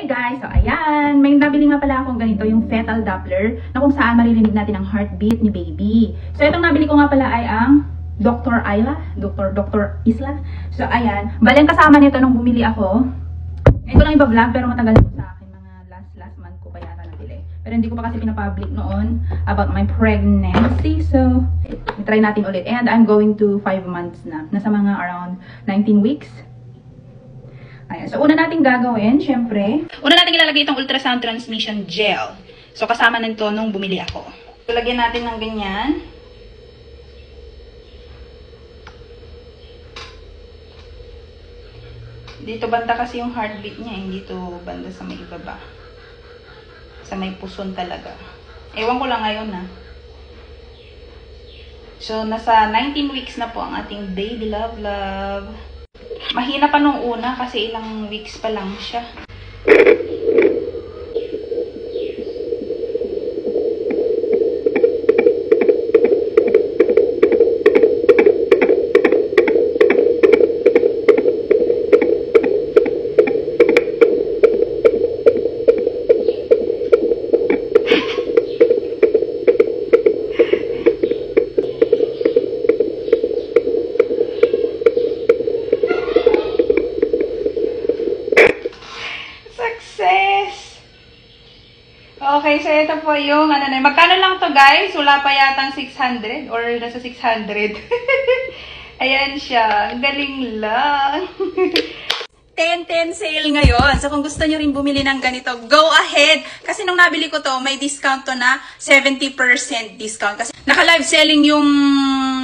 Hey guys! So ayan, may nabili nga pala akong ganito, yung fetal Doppler, na kung saan maririnig natin ang heartbeat ni baby. So itong nabili ko nga pala ay ang Dr. Isla. So ayan, balang kasama nito nung bumili ako. Ito lang iba-vlog pero matagal na sa akin, mga last month ko pa yata nabili. Pero hindi ko pa kasi pinapublic noon about my pregnancy. So, try natin ulit. And I'm going to 5 months na. Nasa mga around 19 weeks. Ayan. So, una natin gagawin, syempre. Una natin ilalagay itong ultrasound transmission gel. So, kasama nito nung bumili ako. So, lagyan natin ng ganyan. Dito banda kasi yung heartbeat niya. Hindi dito banda sa may ibaba. Sa may puson talaga. Ewan ko lang ngayon na. So, nasa 19 weeks na po ang ating baby love. Mahina pa nung una kasi ilang weeks pa lang siya. Okay, so ito po yung ano na. Magkano lang to guys? Wala pa yatang 600 or nasa 600. Ayan siya. Ang galing lang. 10-10 sale ngayon. So kung gusto nyo rin bumili ng ganito, go ahead. Kasi nung nabili ko to, may discount to na 70% discount. Kasi naka-live selling yung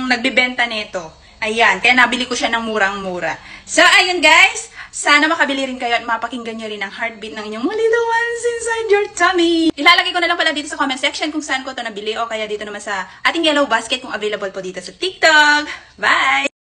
nagbibenta nito. Ayan. Kaya nabili ko siya ng murang-mura. So ayun guys. Sana makabili rin kayo at mapakinggan nyo rin ang heartbeat ng inyong little ones inside your tummy. Ilalagay ko na lang pala dito sa comment section kung saan ko ito nabili o kaya dito naman sa ating yellow basket kung available po dito sa TikTok. Bye!